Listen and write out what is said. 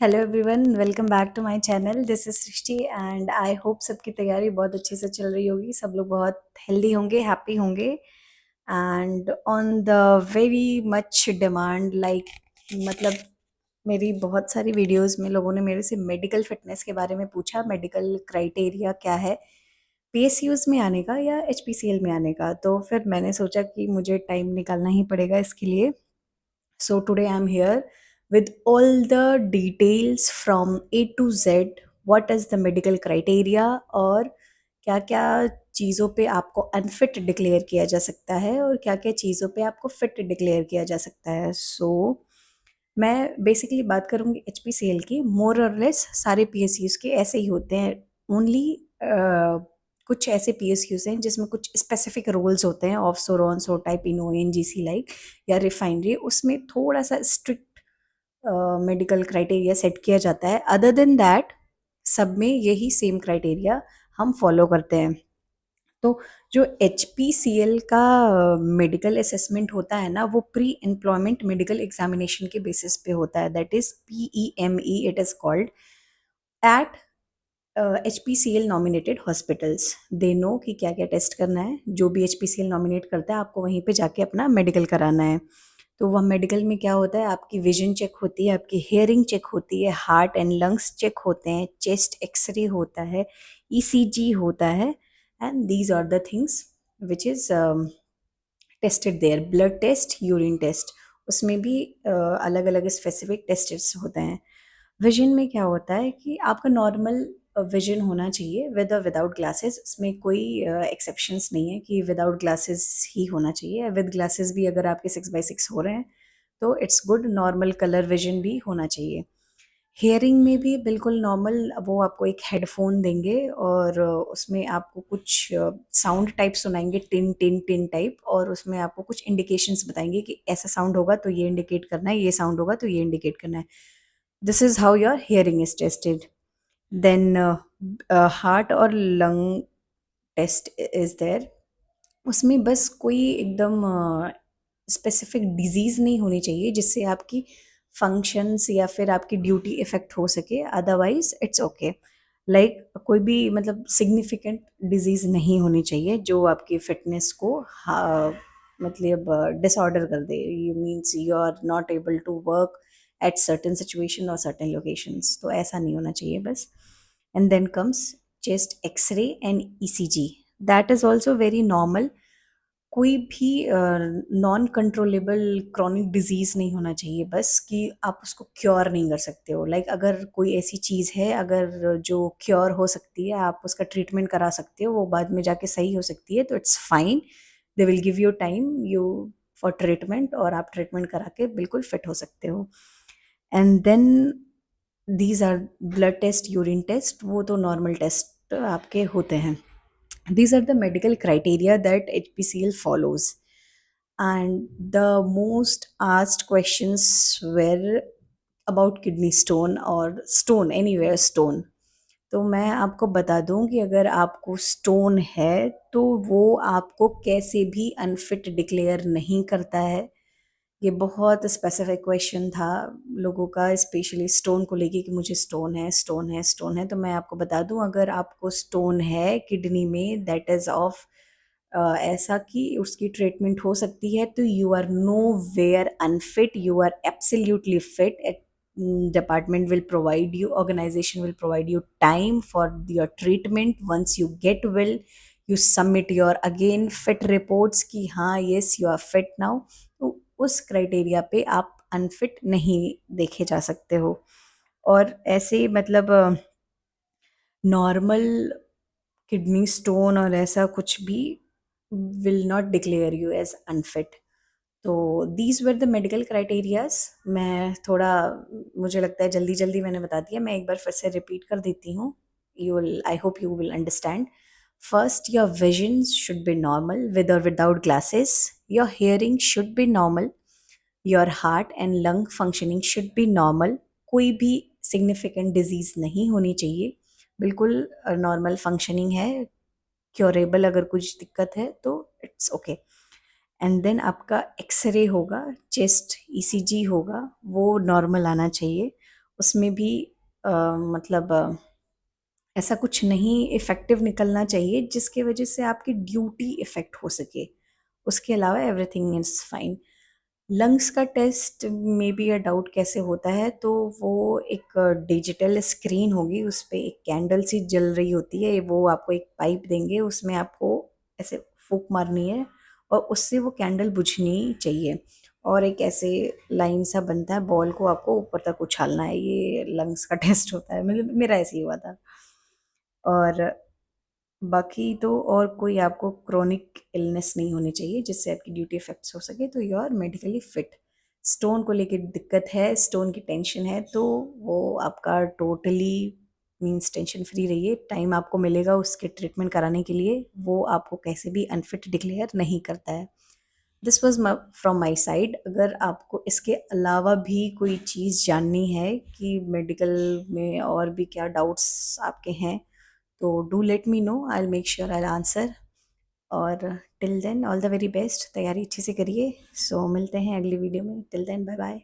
Hello everyone, welcome back to my channel. This is Srishti and I hope सबकी तैयारी बहुत अच्छे से चल रही होगी। सब लोग बहुत हेल्दी होंगे, हैप्पी होंगे and on the very much demand like मतलब मेरी बहुत सारी वीडियोस में लोगों ने मेरे से मेडिकल फिटनेस के बारे में पूछा। मेडिकल क्राइटेरिया क्या है पीएसयूज में आने का या एचपीसीएल में आने का। तो फिर मैंने सोचा कि मुझे टाइम निकालना ही पड़ेगा इसके लिए। So today I'm here with all the details from A to Z. What is the medical criteria और क्या क्या चीज़ों पे आपको अनफिट डिक्लेयर किया जा सकता है और क्या क्या चीज़ों पे आपको फिट डिक्लेयर किया जा सकता है। मैं बेसिकली बात करूँगी एच पी सी एल की। मोर और लेस सारे पी एस यूज़ के ऐसे ही होते हैं। ओनली कुछ ऐसे पी एस यूज़ हैं जिसमें कुछ स्पेसिफिक रोल्स होते हैं, ऑफ सोर onshore type in O N G C like या रिफाइनरी, उसमें थोड़ा सा स्ट्रिक्ट मेडिकल क्राइटेरिया सेट किया जाता है। अदर देन दैट सब में यही सेम क्राइटेरिया हम फॉलो करते हैं। तो जो एच पी सी एल का मेडिकल असेसमेंट होता है ना, वो प्री एम्प्लॉयमेंट मेडिकल एग्जामिनेशन के बेसिस पे होता है। That is PEME it is called eight HPCL nominated hospitals. They know कि क्या क्या टेस्ट करना है। जो भी HPCL नॉमिनेट करता है आपको वहीं पे जाके अपना मेडिकल कराना है। तो वह मेडिकल में क्या होता है, आपकी विजन चेक होती है, आपकी हेयरिंग चेक होती है, हार्ट एंड लंग्स चेक होते हैं, चेस्ट एक्सरे होता है, ECG होता है and these are the things which is tested there. Blood test, urine test, उसमें भी अलग अलग स्पेसिफिक टेस्ट्स होते हैं। विजन में क्या होता है कि आपका नॉर्मल विजन होना चाहिए विद और विदाउट ग्लासेस। इसमें कोई एक्सेप्शंस नहीं है कि विदाउट ग्लासेस ही होना चाहिए। विद ग्लासेस भी अगर आपके 6x6 हो रहे हैं तो it's good. Normal colour vision भी होना चाहिए। हेयरिंग में भी बिल्कुल नॉर्मल, वो आपको एक हेडफोन देंगे और उसमें आपको कुछ साउंड टाइप सुनाएंगे, टिन टिन टिन टाइप, और उसमें आपको कुछ इंडिकेशंस बताएंगे कि ऐसा साउंड होगा तो ये इंडिकेट करना है, ये साउंड होगा तो ये इंडिकेट करना है। This is how your hearing is tested. Then heart और लंग टेस्ट इज देयर। उसमें बस कोई एकदम स्पेसिफिक डिजीज़ नहीं होनी चाहिए जिससे आपकी फंक्शंस या फिर आपकी ड्यूटी इफ़ेक्ट हो सके। Otherwise it's okay. लाइक कोई भी मतलब सिग्निफिकेंट डिजीज़ नहीं होनी चाहिए जो आपकी फिटनेस को मतलब डिसऑर्डर कर दे। You means you are not able to work at certain situation और सर्टेन लोकेशंस। तो ऐसा नहीं होना चाहिए बस। And then comes chest x-ray and ECG। That is also very normal. कोई भी नॉन कंट्रोलेबल क्रॉनिक डिजीज नहीं होना चाहिए बस कि आप उसको क्योर नहीं कर सकते हो। लाइक अगर कोई ऐसी चीज़ है अगर जो क्योर हो सकती है, आप उसका ट्रीटमेंट करा सकते हो, वो बाद में जाके सही हो सकती है, तो it's fine. They will give you time you for treatment और आप ट्रीटमेंट करा के बिल्कुल फिट हो सकते हो। And then these are blood test, urine test, वो तो नॉर्मल टेस्ट आपके होते हैं। These are the medical criteria that HPCL follows. And the most asked questions were about kidney stone or stone, anywhere stone. तो मैं आपको बता दूं कि अगर आपको स्टोन है तो वो आपको कैसे भी अनफिट डिक्लेयर नहीं करता है। ये बहुत स्पेसिफिक क्वेश्चन था लोगों का, स्पेशली स्टोन को लेके कि मुझे स्टोन है, स्टोन है, स्टोन है। तो मैं आपको बता दूं, अगर आपको स्टोन है किडनी में, दैट इज़ ऑफ ऐसा कि उसकी ट्रीटमेंट हो सकती है, तो you are nowhere unfit, you are absolutely fit. Department will provide you, organization will provide you time for your treatment. Once you get well, you submit your again fit reports कि हाँ yes you are fit now। तो उस criteria पे आप unfit नहीं देखे जा सकते हो। और ऐसे मतलब नॉर्मल किडनी स्टोन और ऐसा कुछ भी will not declare you as unfit. तो these were the medical criterias. मैं थोड़ा, मुझे लगता है जल्दी जल्दी मैंने बता दिया, मैं एक बार फिर से रिपीट कर देती हूँ। You will, I hope you will understand. First, your vision should be normal with और without glasses. Your hearing should be normal. Your heart and lung functioning should be normal. कोई भी सिग्निफिकेंट डिजीज नहीं होनी चाहिए, बिल्कुल normal functioning है। Curable अगर कुछ दिक्कत है तो इट्स ओके। एंड देन आपका एक्सरे होगा, चेस्ट ECG होगा, वो नॉर्मल आना चाहिए। उसमें भी मतलब ऐसा कुछ नहीं इफ़ेक्टिव निकलना चाहिए जिसकी वजह से आपकी ड्यूटी इफ़ेक्ट हो सके। उसके अलावा एवरीथिंग इज़ फाइन। लंग्स का test may be a doubt कैसे होता है, तो वो एक डिजिटल स्क्रीन होगी, उस पे एक कैंडल सी जल रही होती है, वो आपको एक पाइप देंगे, उसमें आपको ऐसे फूँक मारनी है और उससे वो कैंडल बुझनी चाहिए और एक ऐसे लाइन सा बनता है, बॉल को आपको ऊपर तक उछालना है, ये लंग्स का टेस्ट होता है। मतलब मेरा ऐसे ही हुआ था। और बाकी तो और कोई आपको क्रोनिक इलनेस नहीं होनी चाहिए जिससे आपकी ड्यूटी इफेक्ट्स हो सके, तो you are medically fit. Stone को लेके दिक्कत है, स्टोन की टेंशन है, तो वो आपका टोटली मीन्स टेंशन फ्री रहिए। टाइम आपको मिलेगा उसके ट्रीटमेंट कराने के लिए, वो आपको कैसे भी अनफिट डिक्लेयर नहीं करता है। This was from my side. अगर आपको इसके अलावा भी कोई चीज़ जाननी है कि मेडिकल में और भी क्या डाउट्स आपके हैं, तो do let me know, I will make sure I answer. और till then all the very best, तैयारी अच्छे से करिए। सो मिलते हैं अगली वीडियो में। Till then bye bye.